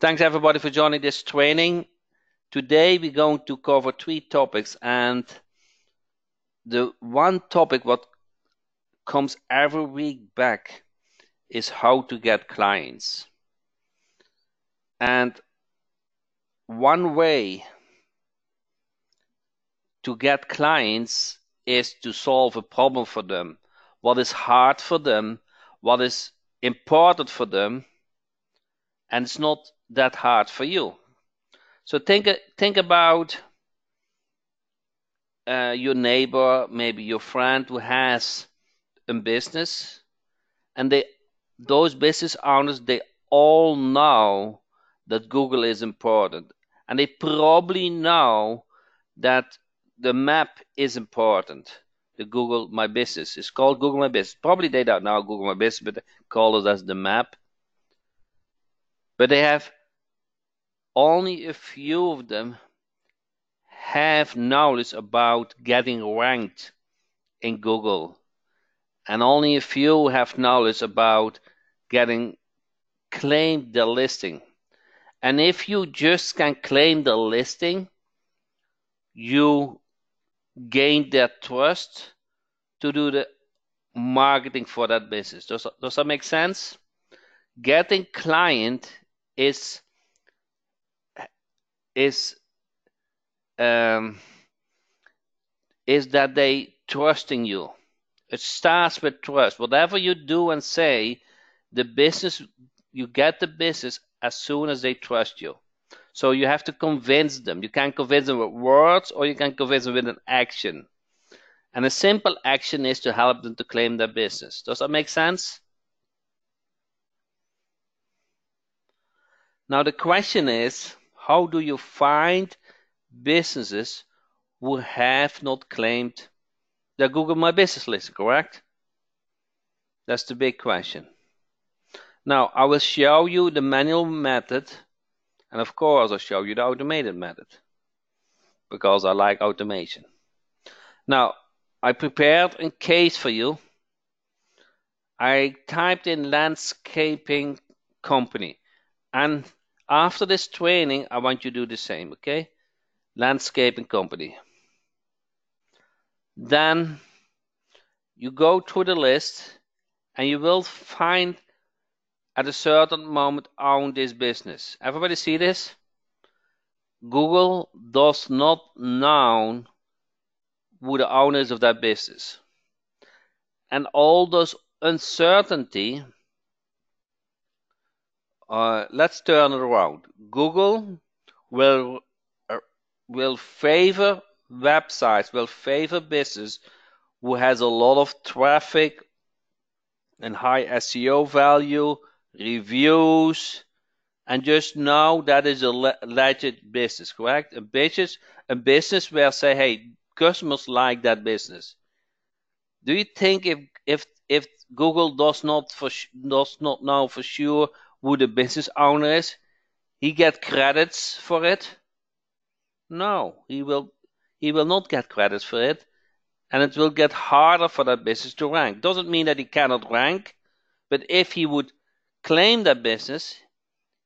Thanks everybody for joining this training. Today we're going to cover 3 topics, and the one topic what comes every week back is how to get clients. And one way to get clients is to solve a problem for them. What is hard for them, what is important for them, and it's not that hard for you. So think about your neighbor, maybe your friend who has a business, and those business owners, they all know that Google is important, and they probably know that the map is important. The Google My Business is called Google My Business. Probably they don't know Google My Business, but they call it as the map. But they have only a few of them have knowledge about getting ranked in Google, and only a few have knowledge about getting claimed the listing. And if you just can claim the listing, you gain their trust to do the marketing for that business. Does that make sense? Getting client is that they trusting you. It starts with trust. Whatever you do and say, you get the business as soon as they trust you. So you have to convince them. You can convince them with words, or you can convince them with an action. And a simple action is to help them to claim their business. Does that make sense? Now the question is, how do you find businesses who have not claimed their Google My Business list, correct? That's the big question. Now I will show you the manual method, and of course I'll show you the automated method, because I like automation. Now I prepared a case for you. I typed in landscaping company, and after this training I want you to do the same, okay? Landscaping company. Then you go through the list and you will find at a certain moment own this business. Everybody see this? Google does not know who the owners of that business. And all those uncertainty, let's turn it around. Google will favor websites, will favor business who has a lot of traffic and high SEO value, reviews, and just know that is a legit business, correct? A business where say, hey, customers like that business. Do you think if Google does not know for sure who the business owner is, he get credits for it? No, he will not get credits for it, and it will get harder for that business to rank. Doesn't mean that he cannot rank, but if he would claim that business,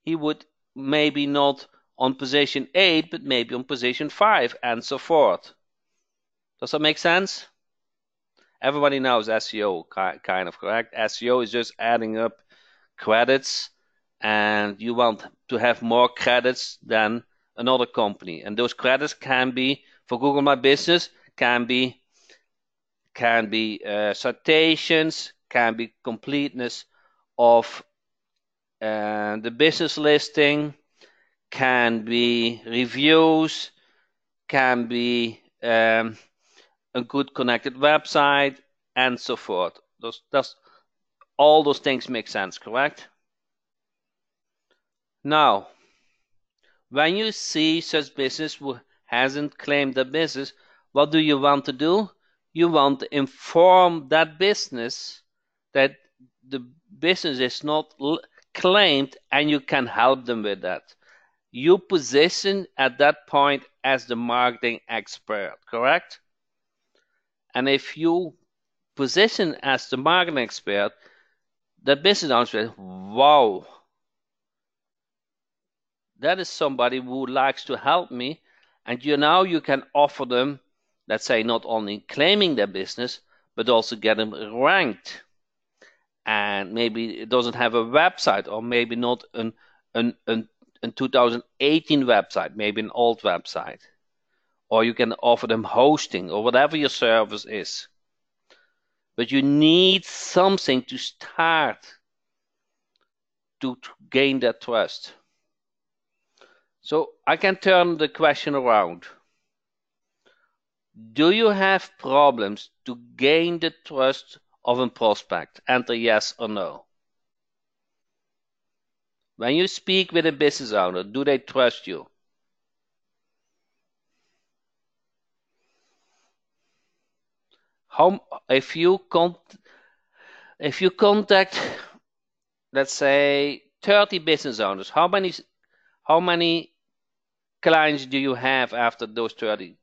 he would maybe not on position 8, but maybe on position 5, and so forth. Does that make sense? Everybody knows SEO, kind of, correct? SEO is just adding up credits, and you want to have more credits than another company. And those credits can be, for Google My Business, can be citations, can be completeness of the business listing, can be reviews, can be a good connected website, and so forth. All those things make sense, correct? Now, when you see such business who hasn't claimed the business, what do you want to do? You want to inform that business that the business is not claimed, and you can help them with that. You position at that point as the marketing expert, correct? And if you position as the marketing expert, the business owner says, wow, that is somebody who likes to help me, and now you can offer them, let's say, not only claiming their business, but also get them ranked. And maybe it doesn't have a website, or maybe not an 2018 website, maybe an old website. Or you can offer them hosting or whatever your service is. But you need something to start to gain that trust. So I can turn the question around. Do you have problems to gain the trust of a prospect? Enter yes or no. When you speak with a business owner, do they trust you? If you contact, let's say, 30 business owners, how many clients do you have after those 30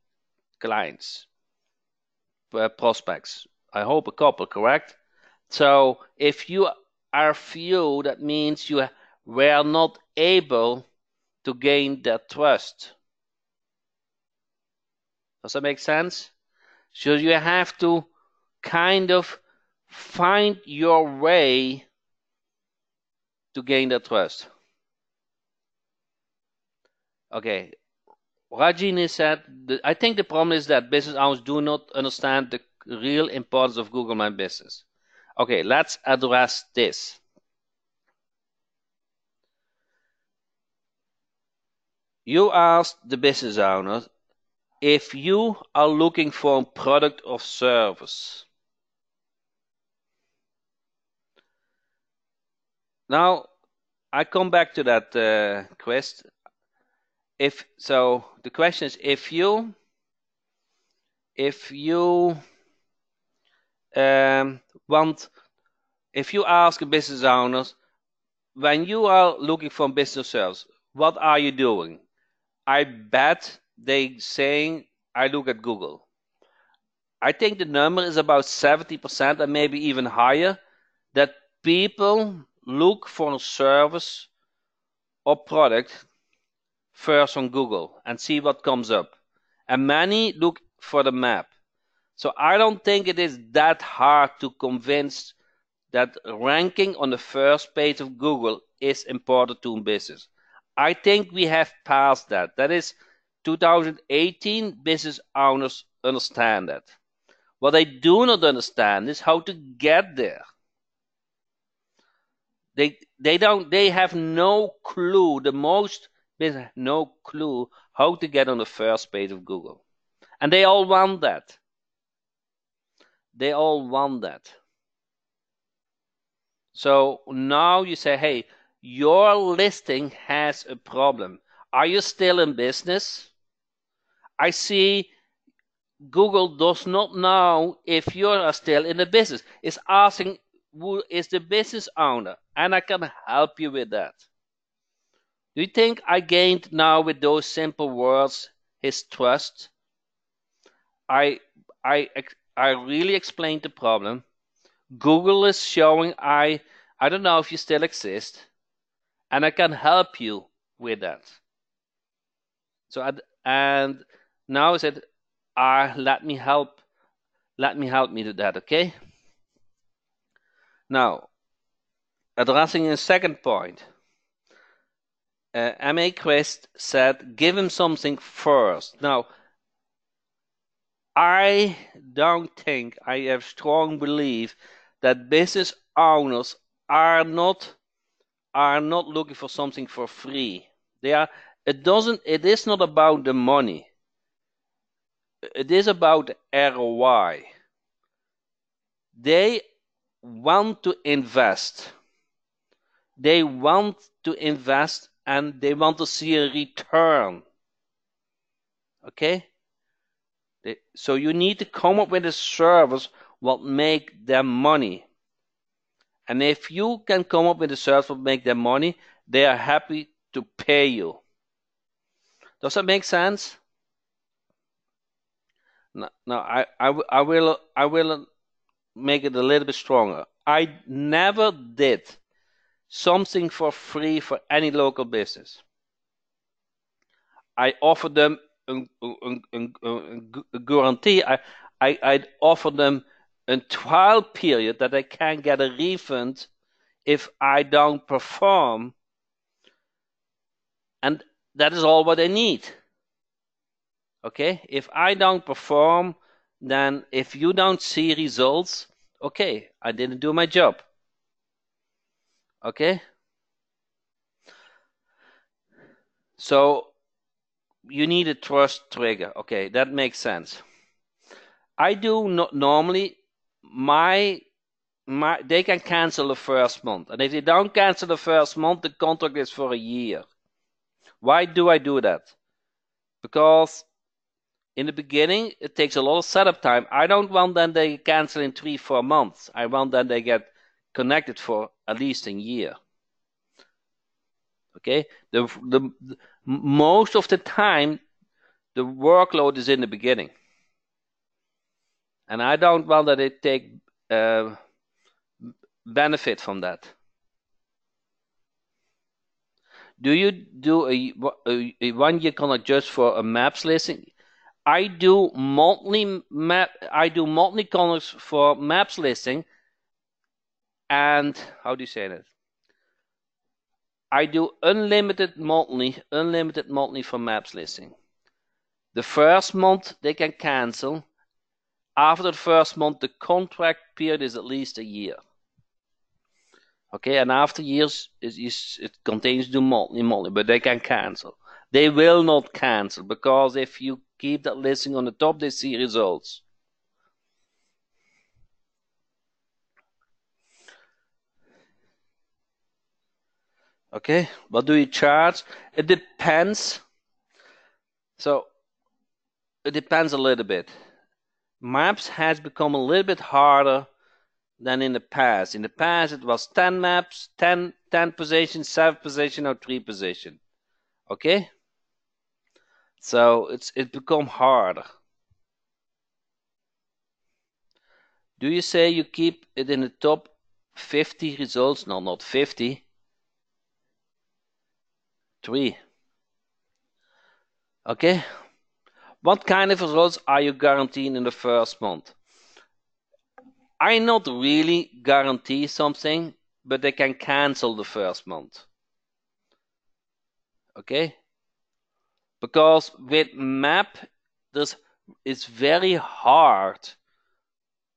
clients? Prospects? I hope a couple, correct? So if you are few, that means you were not able to gain their trust. Does that make sense? So you have to kind of find your way to gain their trust. Okay. Rajini said, I think the problem is that business owners do not understand the real importance of Google My Business. Okay, let's address this. You asked the business owner if you are looking for a product or service. Now, I come back to that quest. The question is, if you ask a business owners, when you are looking for business service, what are you doing? I bet they saying, I look at Google. I think the number is about 70% and maybe even higher, that people look for a service or product first on Google and see what comes up. And many look for the map. So I don't think it is that hard to convince that ranking on the first page of Google is important to business. I think we have passed that. That is 2018, business owners understand that. What they do not understand is how to get there. They have no clue. The most business no clue how to get on the first page of Google. And they all want that. They all want that. So now you say, hey, your listing has a problem. Are you still in business? I see Google does not know if you are still in the business. It's asking who is the business owner, and I can help you with that. Do you think I gained now with those simple words his trust? I really explained the problem. Google is showing I don't know if you still exist, and I can help you with that. So and now I said, let me help me do that, okay? Now, addressing a second point, M.A. Quest said, give him something first. Now, I don't think, I have strong belief that business owners are not looking for something for free. It is not about the money. It is about ROI. They want to invest. They want to invest and they want to see a return. Okay? So you need to come up with a service what make them money. And if you can come up with a service what make them money, they are happy to pay you. Does that make sense? Now I will make it a little bit stronger. I never did something for free for any local business. I offer them a guarantee. I'd offer them a trial period that they can get a refund if I don't perform, and that is all what they need. Okay, if I don't perform, then if you don't see results, okay, I didn't do my job. Okay, so you need a trust trigger. Okay, that makes sense. I do not normally they can cancel the first month, and if they don't cancel the first month, the contract is for a year. Why do I do that? Because in the beginning it takes a lot of setup time. I don't want them they cancel in 3-4 months. I want them they get connected for at least a year. Okay, the most of the time the workload is in the beginning, and I don't want that they take benefit from that. Do you do a 1 year contract just for a maps listing? I do monthly contracts for maps listing, and how do you say that? I do unlimited monthly for maps listing. The first month they can cancel. After the first month, the contract period is at least a year. Okay, and after years, it continues to do monthly, but they can cancel. They will not cancel, because if you keep that listing on the top, they see results. Okay, what do you charge? It depends. So it depends a little bit. Maps has become a little bit harder than in the past. In the past, it was 10 maps, 10 position, 7 position, or 3 position. Okay, so it become harder. Do you say you keep it in the top 50 results? No, not 50. 3. Okay. What kind of results are you guaranteeing in the first month? I not really guarantee something, but they can cancel the first month. Okay? Because with map, it's very hard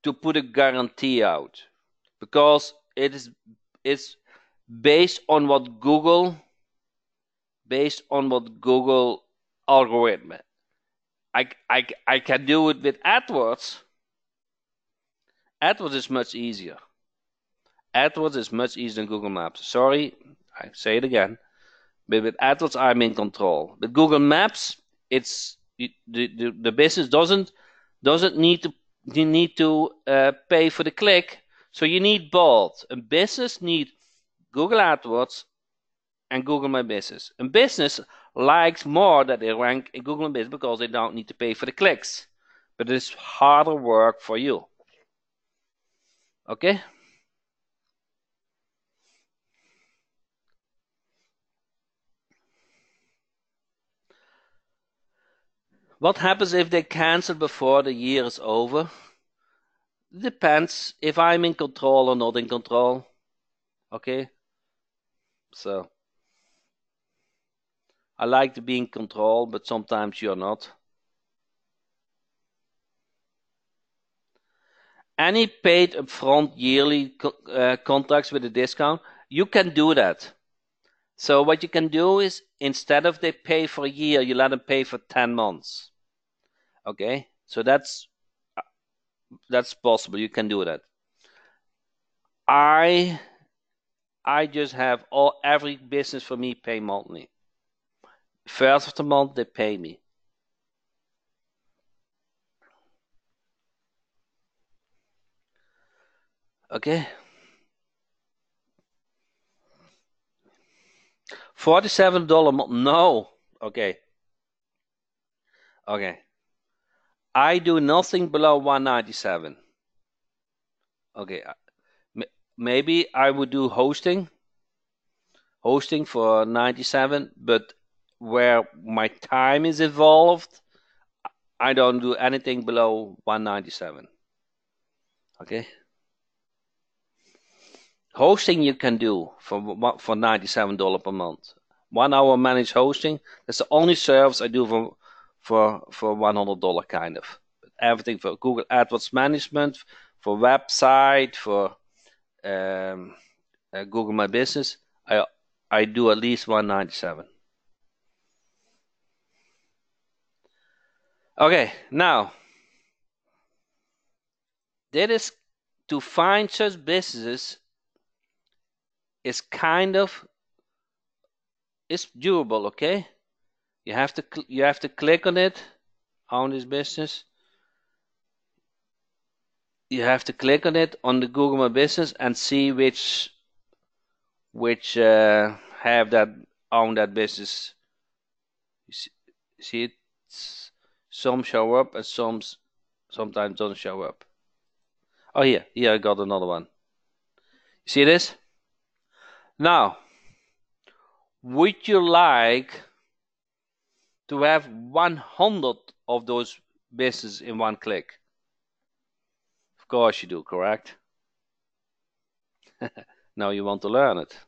to put a guarantee out, because it's based on what Google algorithm. I can do it with AdWords. AdWords is much easier. AdWords is much easier than Google Maps. Sorry, I say it again. But with AdWords, I'm in control. With Google Maps, the business doesn't need to pay for the click. So you need both. A business needs Google AdWords and Google My Business. A business likes more that they rank in Google My Business because they don't need to pay for the clicks. But it's harder work for you. Okay? What happens if they cancel before the year is over? It depends if I'm in control or not in control. Okay? So, I like to be in control, but sometimes you're not. Any paid upfront yearly contracts with a discount, you can do that. So what you can do is, instead of they pay for a year, you let them pay for 10 months. Okay, so that's possible. You can do that. I just have every business for me pay monthly. First of the month they pay me. Okay. $47 a month? No. Okay. Okay. I do nothing below $197. Okay. Maybe I would do hosting for $97, but where my time is involved, I don't do anything below 197. Okay. Hosting you can do for $97 per month. 1 hour managed hosting. That's the only service I do for $100 kind of. Everything for Google AdWords management, for website, for Google My Business, I do at least 197. Okay, now that is to find such businesses is kind of it's doable. Okay, you have to click on it on this business. You have to click on it on the Google My Business and see which have that own that business. You see it? Some show up and sometimes don't show up. Oh, here I got another one. You see this? Now, would you like to have 100 of those businesses in one click? Of course you do, correct? Now you want to learn it.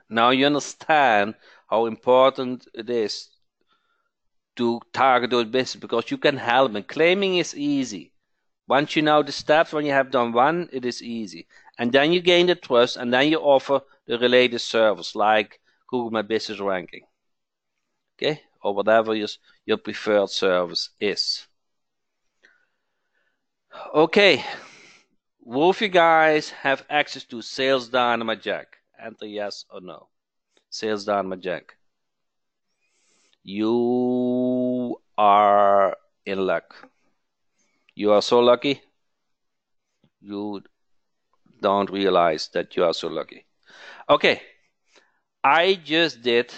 Now you understand how important it is to target those businesses because you can help them. Claiming is easy. Once you know the steps, when you have done one, it is easy. And then you gain the trust, and then you offer the related service like Google My Business ranking. Okay? Or whatever your preferred service is. Okay. Will you guys have access to Sales Dynamite Jack? Enter yes or no. Sales Dynamite Jack. You are in luck. You are so lucky. You don't realize that you are so lucky. Okay. I just did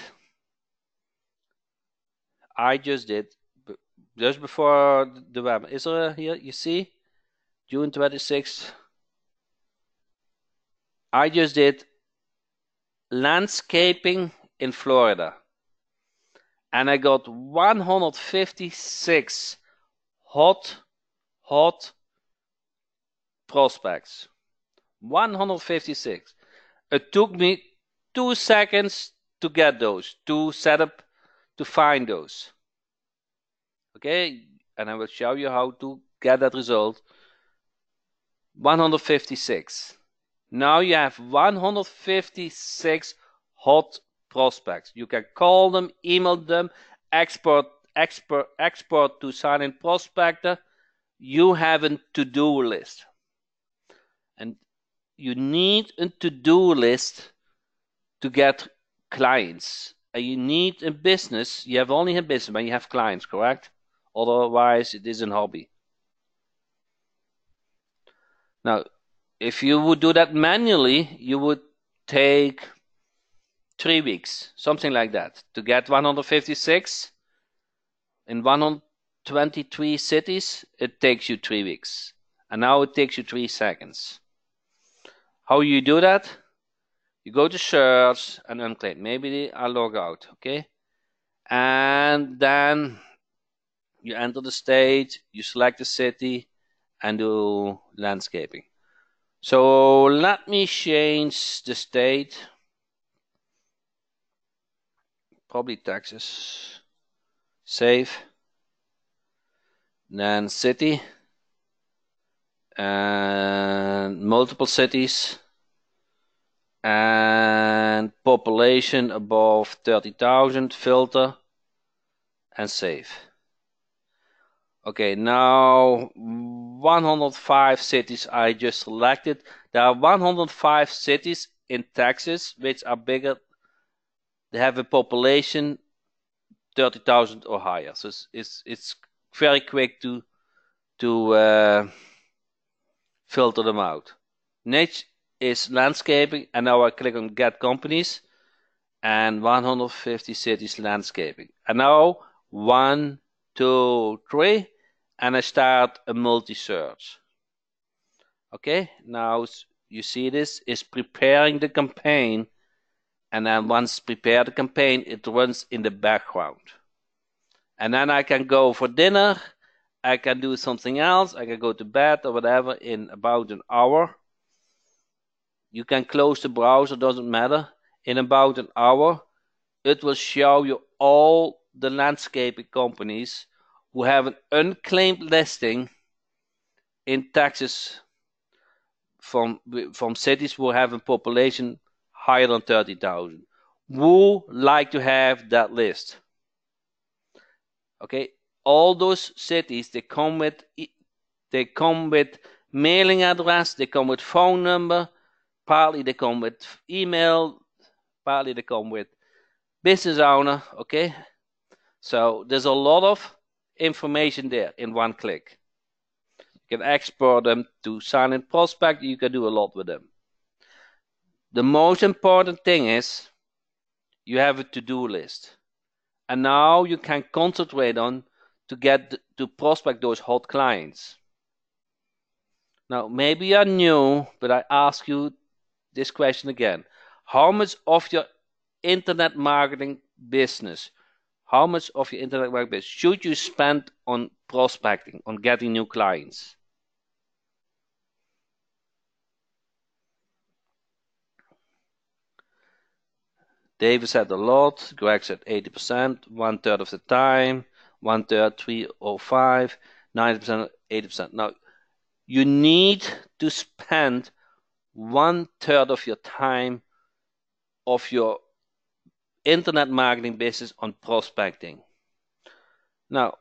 just before the web. Is there here? You see? June 26th. I just did landscaping in Florida. And I got 156 hot prospects. 156. It took me 2 seconds to get those, to set up, to find those. Okay, and I will show you how to get that result. 156. Now you have 156 hot prospects. You can call them, email them, export to Sign-in Prospector. You have a to-do list. And you need a to-do list to get clients. And you need a business. You have only a business when you have clients, correct? Otherwise, it is a hobby. Now, if you would do that manually, you would take 3 weeks, something like that, to get 156 in 123 cities. It takes you 3 weeks, and now it takes you 3 seconds. How you do that? You go to search and unclaim. Maybe I log out, okay? And then you enter the state, you select the city, and do landscaping. So let me change the state. Probably Texas. Save. Then city. And multiple cities. And population above 30,000. Filter. And save. Okay, now 105 cities I just selected. There are 105 cities in Texas which are bigger. They have a population 30,000 or higher. So it's very quick to filter them out. Next is landscaping, and now I click on Get Companies, and 150 cities landscaping. And now 1, 2, 3, and I start a multi-search. Okay, now you see this is preparing the campaign And then once prepare the campaign, it runs in the background. And then I can go for dinner, I can do something else, I can go to bed or whatever in about an hour. You can close the browser, doesn't matter. In about an hour, it will show you all the landscaping companies who have an unclaimed listing in Texas from cities who have a population higher than 30,000. Who like to have that list? Okay, all those cities, they come with mailing address, they come with phone number, partly they come with email, partly they come with business owner. Okay, so there's a lot of information there in one click. You can export them to Silent Prospect. You can do a lot with them. The most important thing is you have a to-do list, and now you can concentrate on to prospect those hot clients. Now maybe you're new, but I ask you this question again: how much of your internet marketing business, should you spend on prospecting, on getting new clients? David said a lot, Greg said 80%, 1/3 of the time, 1/3, 305, 90%, 80%. Now, you need to spend 1/3 of your time of your internet marketing business on prospecting. Now,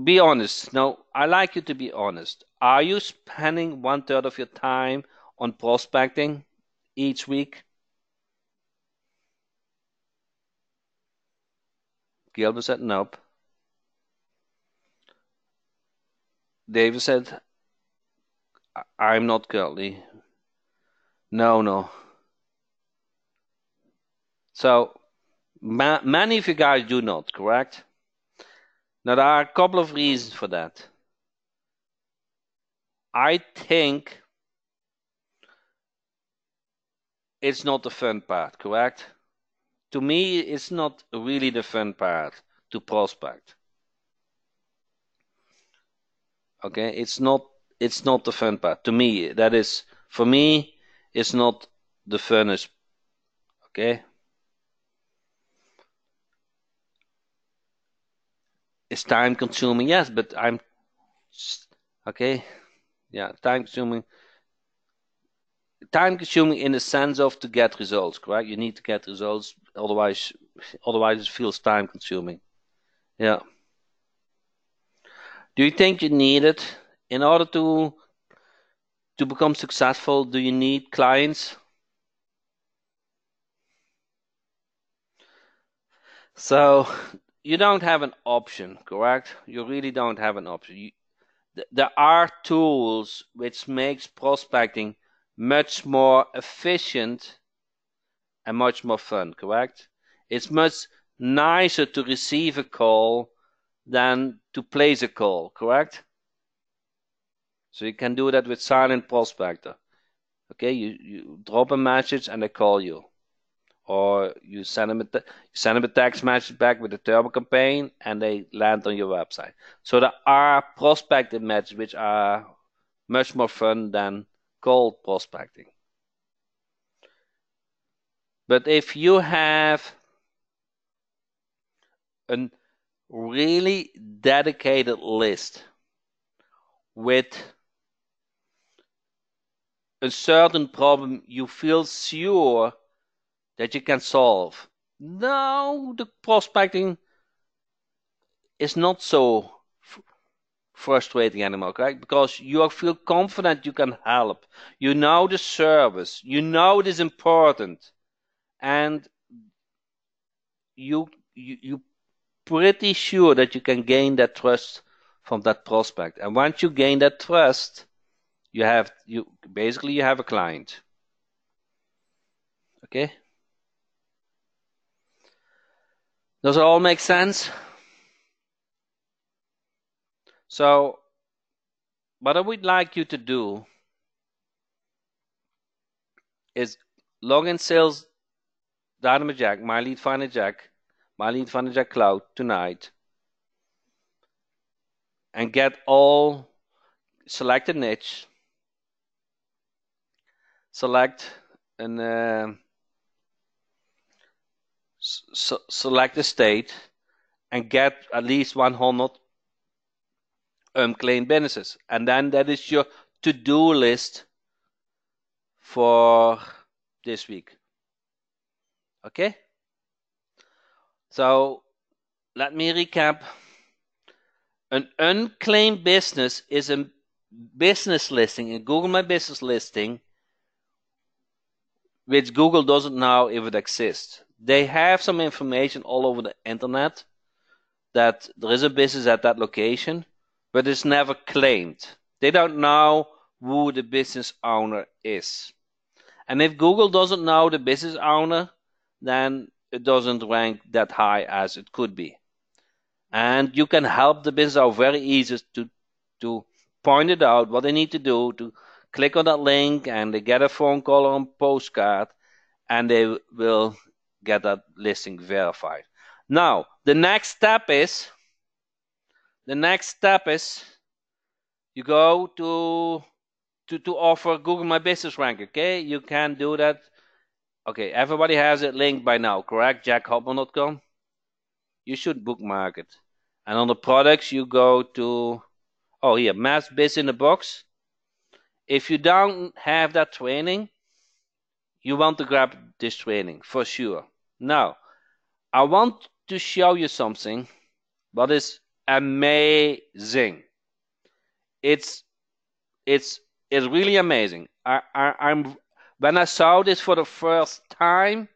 be honest. Now, I like you to be honest. Are you spending 1/3 of your time on prospecting each week? Gilbert said nope. David said, I'm not currently. No. So, many of you guys do not, correct? Now, there are a couple of reasons for that. I think it's not the fun part, correct? To me, it's not really the fun part to prospect. Okay, it's not the fun part. To me, that is, for me, it's not the funnest. Okay, it's time consuming, yes, but okay, yeah, time consuming in the sense of to get results, correct? You need to get results, otherwise it feels time consuming. Yeah. Do you think you need it in order to become successful? Do you need clients? So you don't have an option, correct? You really don't have an option. There are tools which makes prospecting much more efficient and much more fun, correct? It's much nicer to receive a call than to place a call, correct? So you can do that with Silent Prospector. Okay, you drop a message and they call you, or you send them a text message back with a turbo campaign and they land on your website. So there are prospecting methods which are much more fun than cold prospecting. But if you have a really dedicated list with a certain problem you feel sure that you can solve, now the prospecting is not so frustrating anymore, correct? Because you feel confident you can help. You know the service. You know it is important, and you pretty sure that you can gain that trust from that prospect. And once you gain that trust, you have a client. Okay? Does it all make sense? So, what I would like you to do is log in sales Dynamo Jack, My Lead Finder Jack, My Lead Finder Jack Cloud tonight, and get all, select a niche, select an select a state, and get at least 100 unclaimed businesses, and then that is your to-do list for this week. Okay, so let me recap. An unclaimed business is a business listing, a Google My Business listing, which Google doesn't know if it exists. They have some information all over the internet that there is a business at that location, but it's never claimed. They don't know who the business owner is. And if Google doesn't know the business owner, then it doesn't rank that high as it could be. And you can help the business out very easy to point it out, what they need to do, to click on that link, and they get a phone call or a postcard, and they will get that listing verified. Now, the next step is you go to offer Google My Business rank. Okay, you can do that. Okay, everybody has it linked by now, correct? JackHopman.com. You should bookmark it. And on the products, you go to, oh, here, Mass Biz in the Box. If you don't have that training, you want to grab this training for sure. Now, I want to show you something what is amazing. It's really amazing. I'm when I saw this for the first time,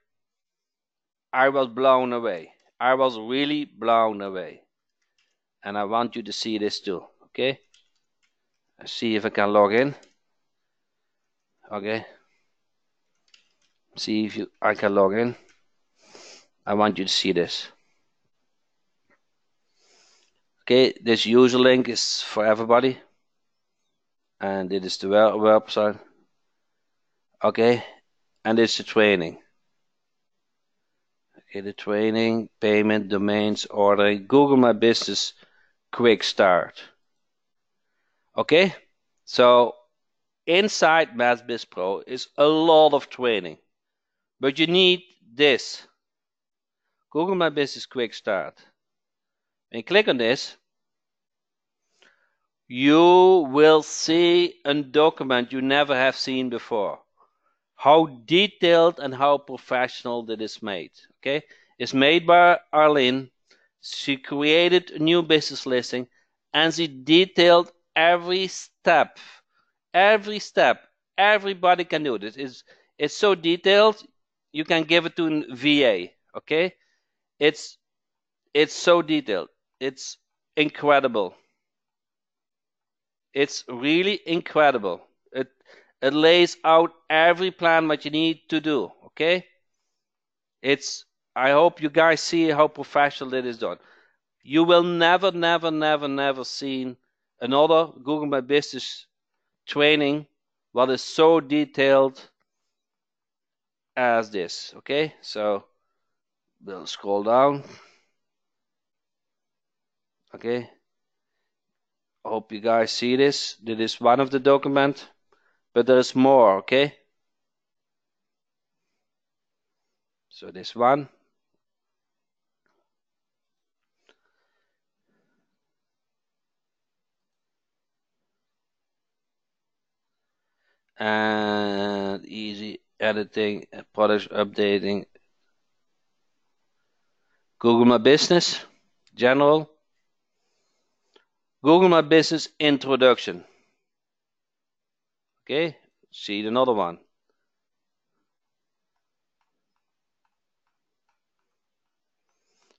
I was blown away. I was really blown away. And I want you to see this too. Okay? Let's see if I can log in. Okay. See if I can log in. I want you to see this. Okay, this user link is for everybody. And it is the website. Okay, and it's the training. Okay, the training, payment, domains, ordering, Google My Business, quick start. Okay, so inside MassBiz Pro is a lot of training, but you need this. Google My Business Quick Start. When you click on this, you will see a document you never have seen before. How detailed and how professional that is made. Okay, it's made by Arlene. She created a new business listing, and she detailed every step. Every step. Everybody can do this. It's so detailed. You can give it to a VA. Okay, it's so detailed. It's incredible. It's really incredible. It lays out every plan what you need to do. Okay, I hope you guys see how professional it is done. You will never seen another Google My Business training what is so detailed as this. Okay, so we'll scroll down. Okay, I hope you guys see this. This is one of the documents, but there's more. Okay, so this one. And easy editing, product updating, Google My Business, general, Google My Business introduction. Okay, see another one.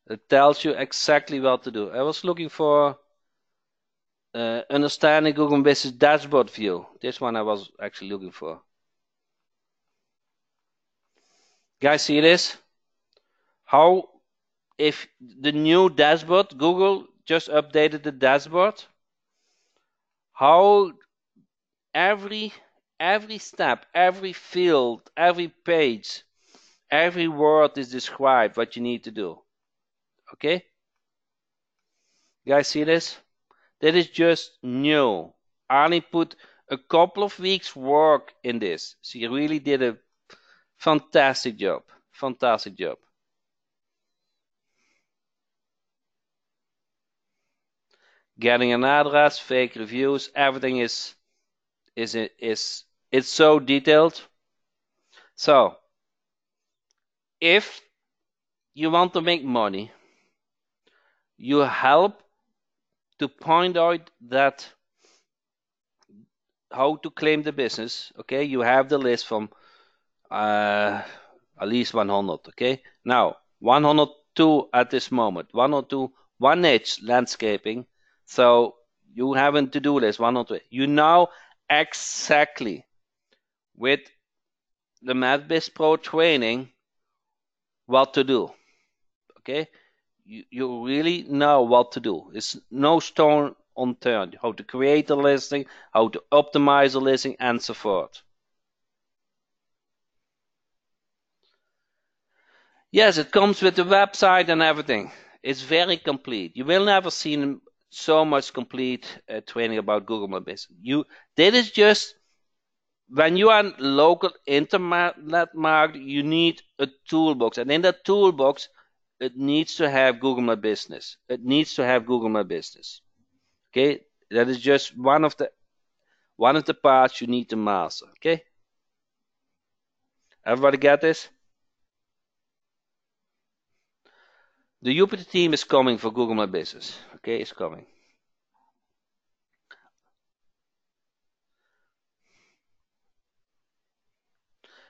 It tells you exactly what to do. I was looking for understanding Google My Business dashboard view. This one I was actually looking for. Guys, see this? How if the new dashboard, Google just updated the dashboard, how every step, every field, every page, every word is described what you need to do. Okay? You guys see this? That is just new. Arnie put a couple of weeks work in this. She really did a fantastic job. Fantastic job. Getting an address, fake reviews, everything is it's so detailed. So if you want to make money, you help to point out that how to claim the business. Okay, you have the list from at least 100. Okay, now 102 at this moment. 102 1H landscaping. So you haven't to do this 102. You know exactly with the MathBiz Pro training what to do. Okay, you really know what to do. It's no stone unturned. How to create a listing, how to optimize a listing, and so forth. Yes, it comes with the website and everything. It's very complete. You will never see so much complete training about Google My Business. That is just when you are local internet market, you need a toolbox, and in that toolbox, it needs to have Google My Business. It needs to have Google My Business. Okay, that is just one of the parts you need to master. Okay, everybody get this? The Jupyter team is coming for Google My Business. Okay, it's coming.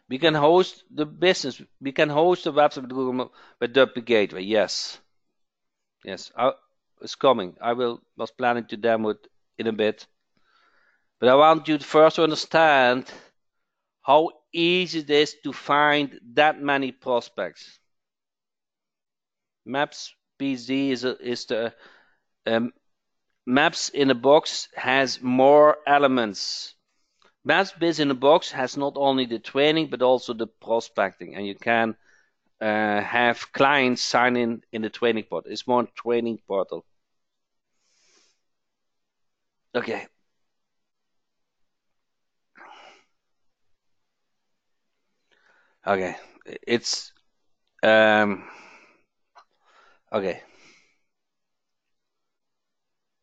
We can host the business. We can host the website with Google with WP Gateway. Yes, yes, it's coming. I was planning to demo it in a bit, but I want you to first understand how easy it is to find that many prospects. Maps BZ is the Maps in a Box has more elements. Maps Biz in a Box has not only the training but also the prospecting, and you can have clients sign in the training portal. It's more training portal. Okay. Okay. It's okay.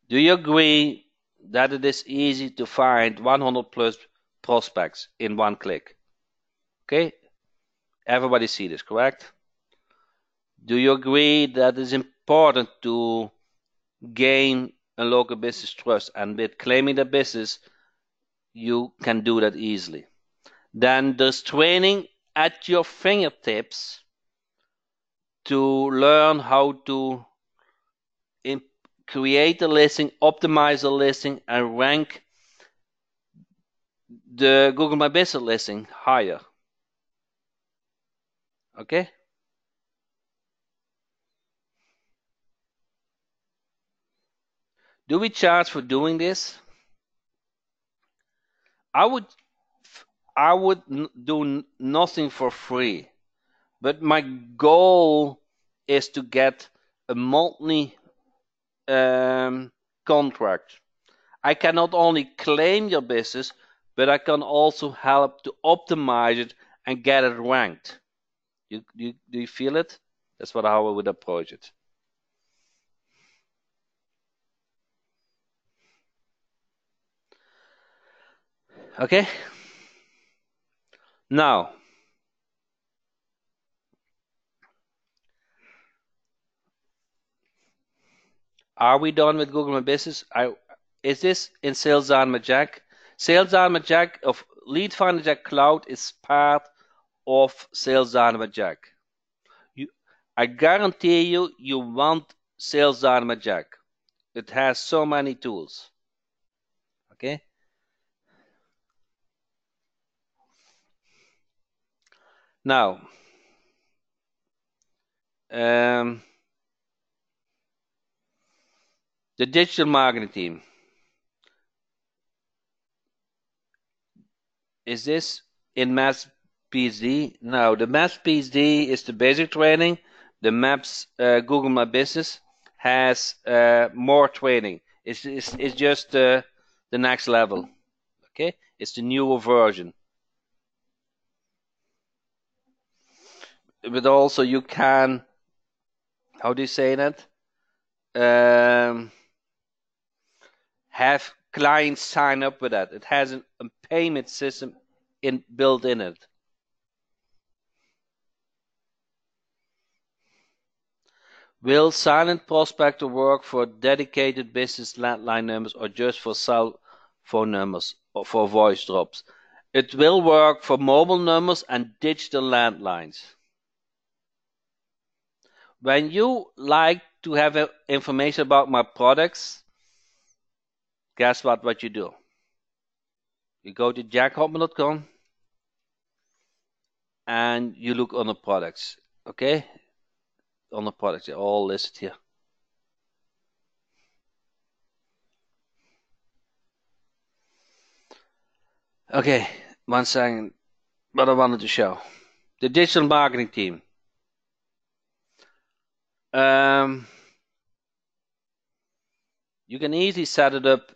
Do you agree that it is easy to find 100 plus prospects in one click? Okay. Everybody see this, correct? Do you agree that it's important to gain a local business trust, and with claiming the business, you can do that easily? Then there's training at your fingertips to learn how to create a listing, optimize a listing, and rank the Google My Business listing higher. Okay? Do we charge for doing this? I would do nothing for free, but my goal is to get a monthly contract. I can not only claim your business, but I can also help to optimize it and get it ranked. Do you feel it? That's how I would approach it. Okay? Now, are we done with Google My Business? Is this in Sales Dynamic Jack? Sales Dynamic Jack of Lead Finder Jack Cloud is part of Sales Dynamic Jack. I guarantee you want Sales Dynamic Jack. It has so many tools. Okay? Now, the digital marketing team. Is this in PSD. No, the Maps PSD is the basic training. The Maps Google My Business has more training. It's just the next level. Okay, it's the newer version. But also you can, how do you say that? Have clients sign up with that. It has a payment system built in it. Will Silent Prospector work for dedicated business landline numbers or just for cell phone numbers or for voice drops? It will work for mobile numbers and digital landlines. When you like to have information about my products, guess what you do? You go to jackhopman.com and you look on the products, okay? On the products, they're all listed here. Okay, one second. What I wanted to show. The digital marketing team. You can easily set it up.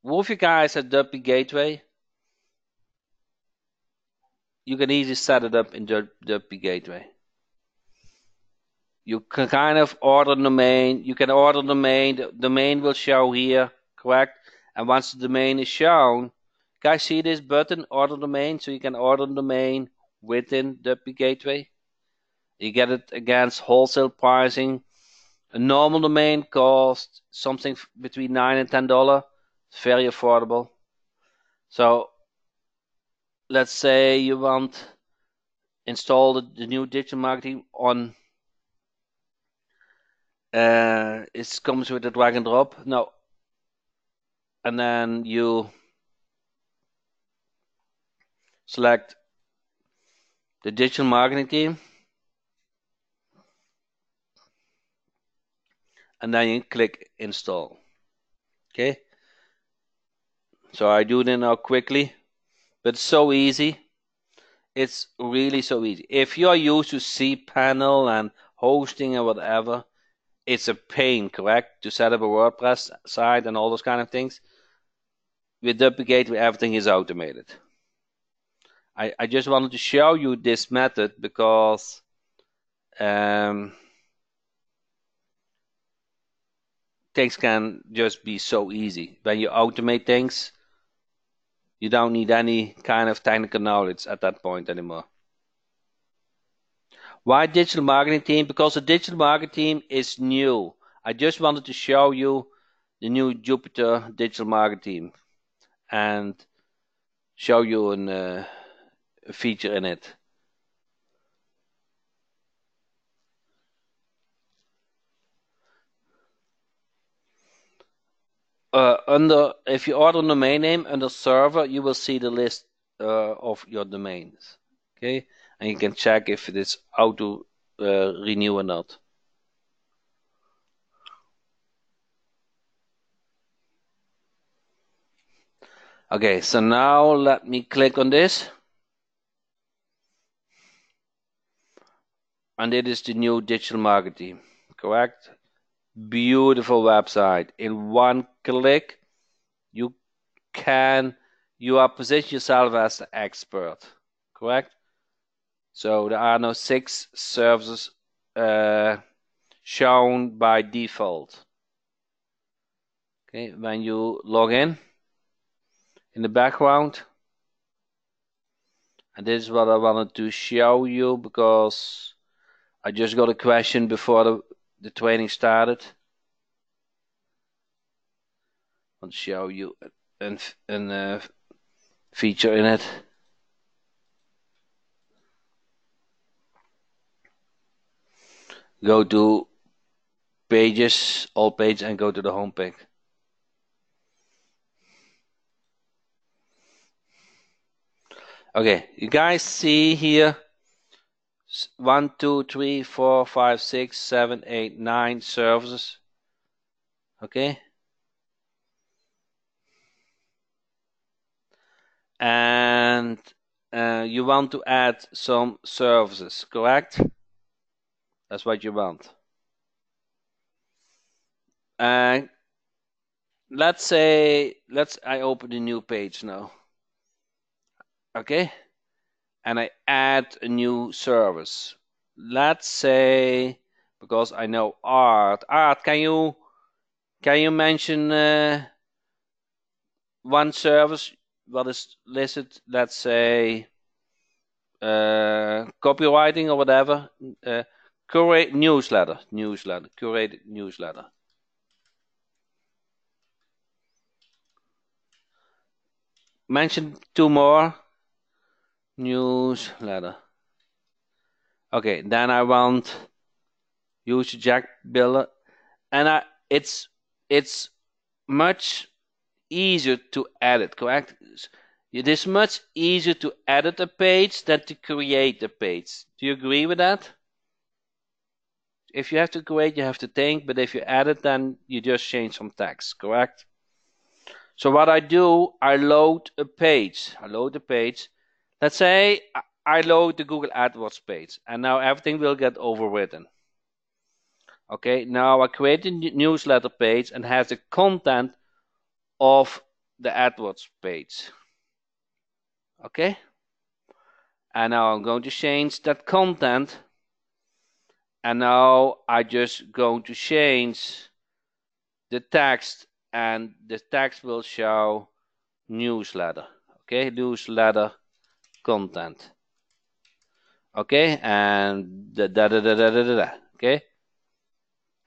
With you guys at WP Gateway, you can easily set it up in WP Gateway. You can kind of order the domain. You can order the domain. The domain will show here, correct? And once the domain is shown, guys, see this button, order domain? So you can order the domain within WP Gateway. You get it against wholesale pricing. A normal domain costs something between $9 and $10. It's very affordable. So let's say you want install the new digital marketing on. It comes with a drag and drop. No, and then you select the digital marketing team. And then you click install. Okay. So I do it now quickly, but it's so easy. It's really so easy. If you're used to cPanel and hosting or whatever, it's a pain, correct, to set up a WordPress site and all those kind of things. With WP Gateway, everything is automated. I just wanted to show you this method because things can just be so easy. When you automate things, you don't need any kind of technical knowledge at that point anymore. Why digital marketing team? Because the digital marketing team is new. I just wanted to show you the new Jupyter digital marketing team and show you a feature in it. If you order a domain name under server, you will see the list of your domains. Okay, and you can check if it is auto renew or not. Okay, so now let me click on this. And it is the new digital marketing, correct? Beautiful website. In one click, you are position yourself as the expert, correct? So there are now 6 services shown by default. Okay, when you log in the background, and this is what I wanted to show you because I just got a question before the training started. I'll show you a feature in it. Go to pages, all pages, and go to the home page. Okay, you guys see here 1, 2, 3, 4, 5, 6, 7, 8, 9 services. Okay. And you want to add some services, correct? That's what you want. Let's say, I open a new page now. Okay, and I add a new service. Let's say, because I know Art. Art, can you mention one service what is listed? Let's say copywriting or whatever. Curate newsletter, curated newsletter. Mention two more. Newsletter. Okay, then I want use Jack Builder, and it's much easier to edit, correct? It is much easier to edit a page than to create a page. Do you agree with that? If you have to create, you have to think, but if you edit, then you just change some text, correct? So what I do, I load a page. Let's say I load the Google AdWords page, and now everything will get overwritten. Okay, now I create a newsletter page and has the content of the AdWords page. Okay, and now I'm going to change that content, and now I just going to change the text, and the text will show newsletter. Okay, newsletter content. Okay, and okay,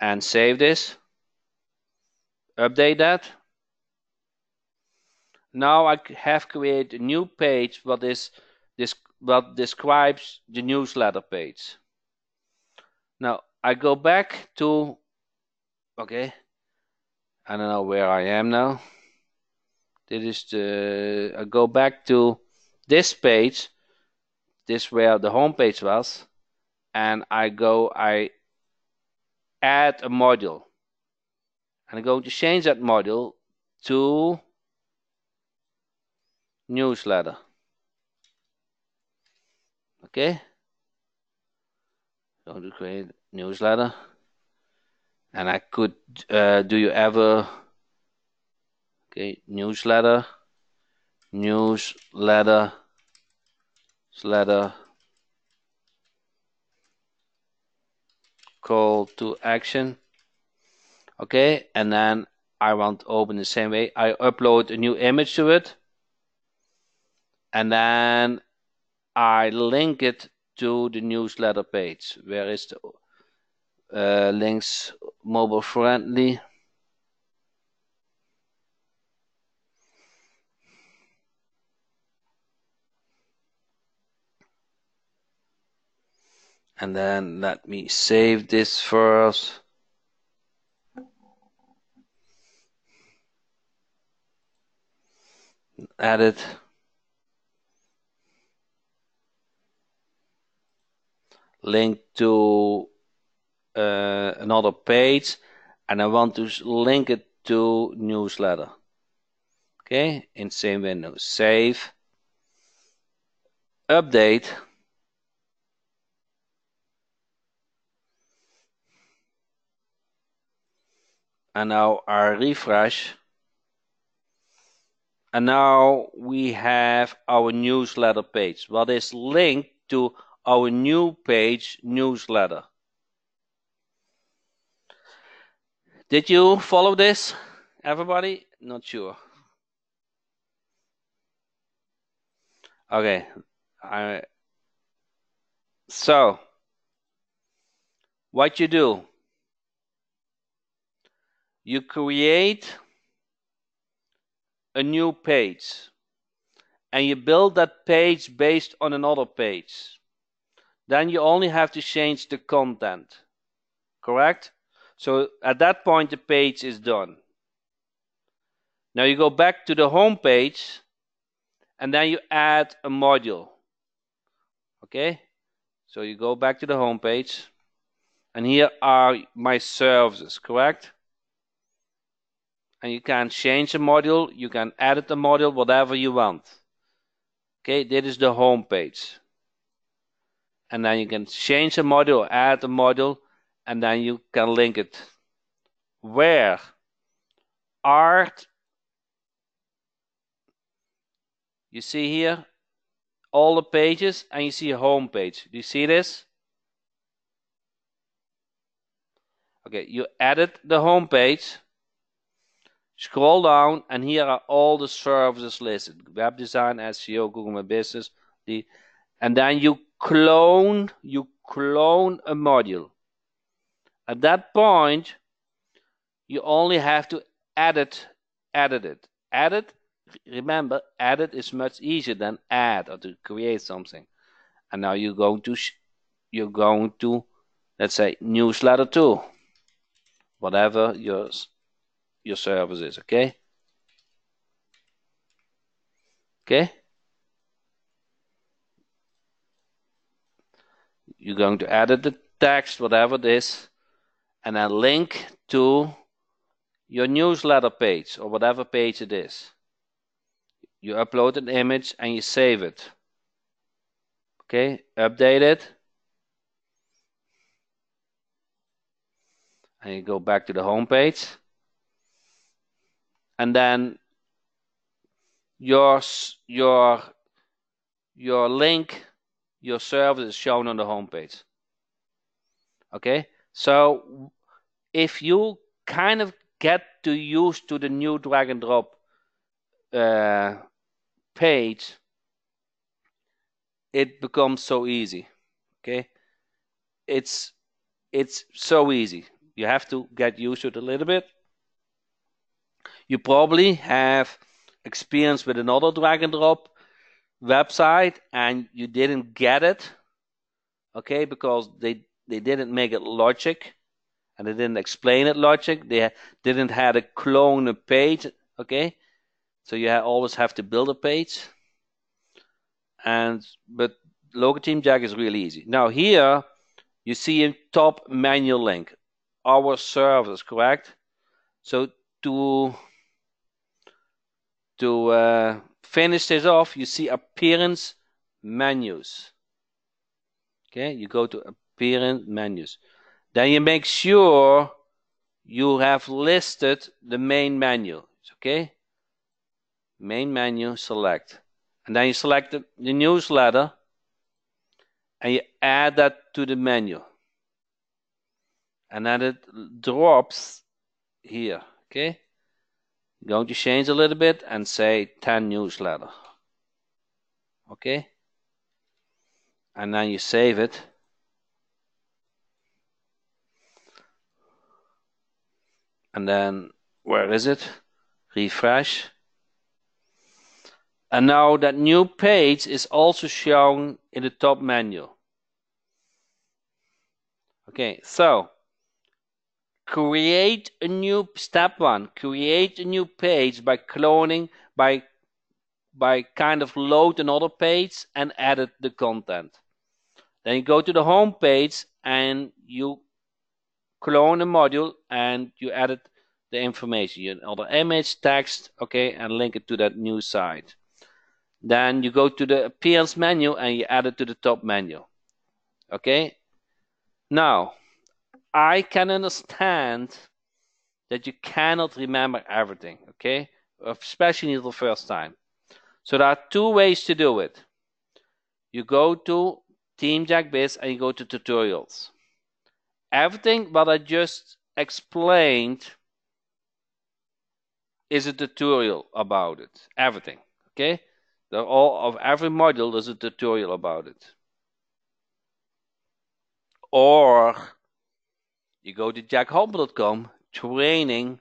and save this, update that. Now I have created a new page what describes the newsletter page. Now I go back to, okay, I don't know where I am now. This is I go back to this page, this where the home page was, and I add a module, and I'm going to change that module to newsletter. Okay, going to create newsletter, and I could do you ever, okay, newsletter call to action. Okay, and then I want to open the same way. I upload a new image to it, and then I link it to the newsletter page. Where is the links mobile friendly? And then let me save this first. Edit. Link to another page, and I want to link it to newsletter. Okay, in same window, save, update, and now I refresh, and now we have our newsletter page, what is linked to our new page, newsletter. Did you follow this, everybody? Not sure. Okay, so what you do, you create a new page, and you build that page based on another page. Then you only have to change the content, correct? So at that point the page is done. Now you go back to the home page, and then you add a module. Okay, so you go back to the home page, and here are my services, correct? And you can change a module, you can edit the module, whatever you want. Okay, this is the home page. And then you can change a module, add a module, and then you can link it. Where? Art. You see here all the pages, and you see a home page. Do you see this? Okay, you edit the home page. Scroll down, and here are all the services listed: web design, SEO, Google My Business. And then you clone a module. At that point, you only have to edit it. Remember, edit is much easier than add or to create something. And now you're going to, let's say, newsletter 2, whatever your service is. Okay. You're going to edit the text, whatever it is, and then link to your newsletter page or whatever page it is. You upload an image and you save it. Okay, update it. And you go back to the home page. And then your link, your service is shown on the home page. Okay, so if you kind of get used to the new drag and drop page, it becomes so easy. Okay, it's so easy. You have to get used to it a little bit. You probably have experience with another drag and drop website and you didn't get it, okay, because they didn't make it logic and they didn't explain it logic. They didn't have a clone a page, okay, so you always have to build a page. But Local Team Jack is really easy. Now here you see a top menu link, our service, correct? So to finish this off, you see appearance menus. Okay, you go to appearance menus. Then you make sure you have listed the main menu. Okay, main menu, select. And then you select the newsletter and you add that to the menu. And then it drops here. Okay, I'm going to change a little bit and say 10 newsletter. Okay, and then you save it. And then where is it? Refresh. And now that new page is also shown in the top menu. Okay, so create a new step 1. Create a new page by cloning, by kind of load another page and edit the content. Then you go to the home page and you clone a module and you edit the information, you add the image, text, okay, and link it to that new site. Then you go to the appearance menu and you add it to the top menu. Okay. Now, I can understand that you cannot remember everything, okay, especially the first time. So there are 2 ways to do it. You go to Team Jack Biz and you go to tutorials. Everything what I just explained is a tutorial about it. Everything, okay? Of every module there's a tutorial about it. Or you go to jackholm.com, training,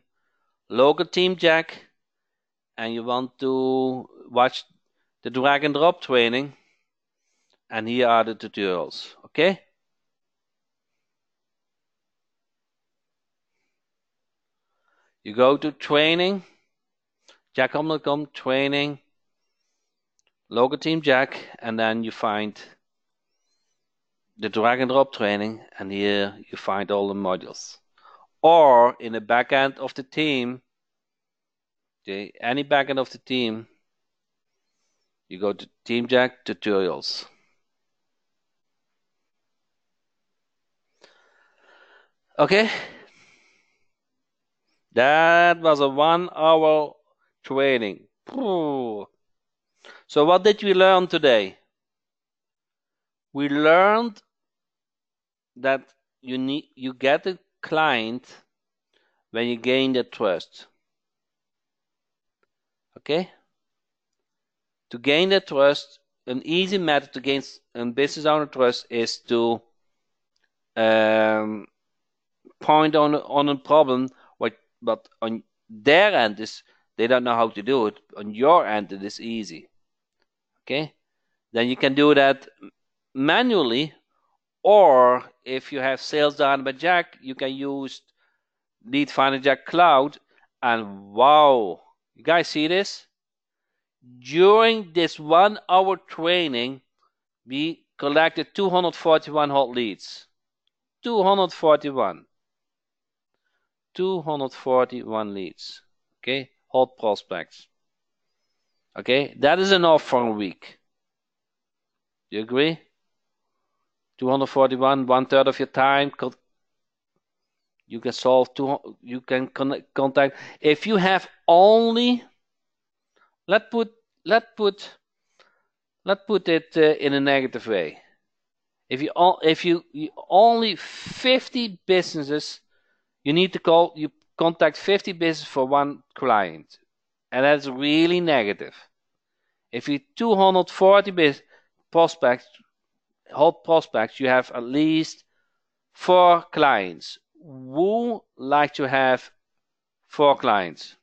Local Team Jack, and you want to watch the drag and drop training, and here are the tutorials, okay? You go to training, jackholm.com, training, Local Team Jack, and then you find the drag and drop training, and here you find all the modules. Or in the backend of the team, any backend of the team, You go to TeamJack tutorials. Okay, that was a 1 hour training. So what did we learn today? We learned that you get a client when you gain their trust. Okay? To gain their trust, an easy method to gain a business owner trust is to point on a problem, but on their end is they don't know how to do it. On your end, it is easy. Okay? Then you can do that manually, or if you have Sales Done by Jack, you can use Lead Finder Jack Cloud. And wow, you guys see this? During this 1 hour training, we collected 241 hot leads. 241 leads. Okay, hot prospects. Okay, that is enough for a week. You agree? 241, 1/3 of your time. You can solve you can contact. If you have only, let's put it in a negative way. If you only 50 businesses, you need to contact 50 businesses for one client, and that's really negative. If you 240 prospects, hot prospects, you have at least 4 clients. Who like to have 4 clients?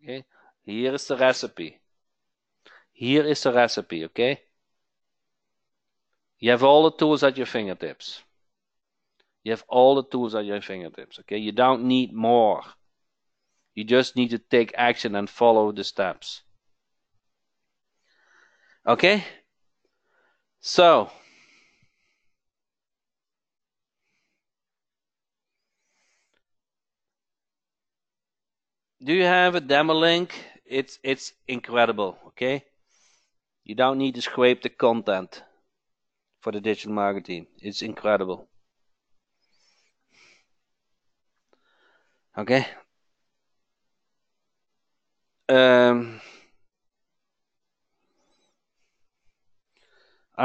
Okay, here is the recipe. Here is the recipe, okay? You have all the tools at your fingertips. You have all the tools at your fingertips, okay? You don't need more. You just need to take action and follow the steps. Okay? So, do you have a demo link? It's incredible, okay? You don't need to scrape the content for the digital marketing. It's incredible. Okay? I'm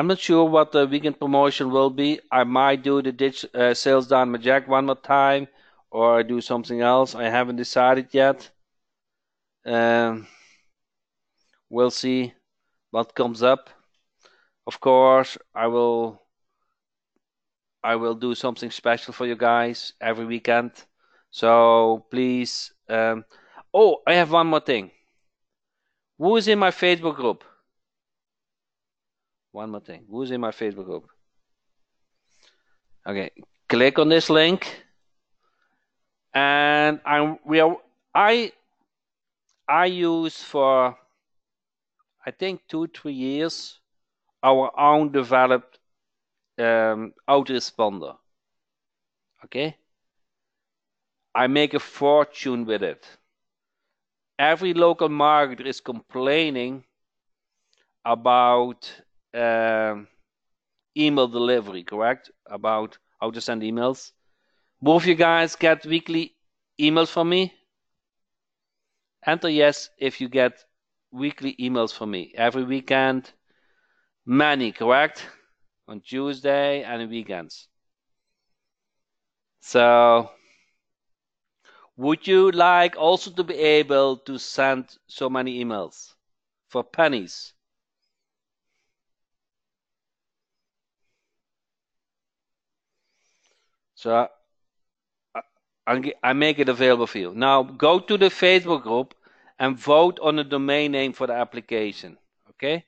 not sure what the weekend promotion will be. I might do the Sales Done by Jack one more time, or do something else. I haven't decided yet. We'll see what comes up. Of course, I will do something special for you guys every weekend. So please. Oh, I have one more thing. Who is in my Facebook group? One more thing. Who's in my Facebook group? Okay, click on this link, and I use for I think 2-3 years our own developed autoresponder. Okay, I make a fortune with it. Every local marketer is complaining about email delivery, correct? About how to send emails. Both of you guys get weekly emails from me? Enter yes if you get weekly emails from me. Every weekend, many, correct? On Tuesday and weekends. So, would you like also to be able to send so many emails for pennies? So I make it available for you. Now go to the Facebook group and vote on the domain name for the application. Okay?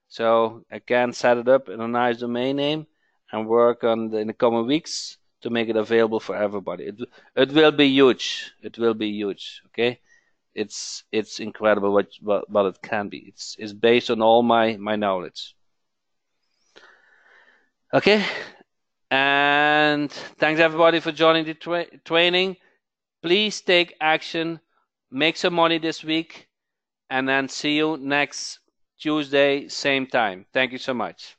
So I can set it up in a nice domain name and work on in the coming weeks to make it available for everybody. It will be huge. It will be huge. Okay? It's incredible what it can be. It's based on all my knowledge. Okay? And thanks everybody for joining the training. Please take action. Make some money this week. and then see you next Tuesday, same time. Thank you so much.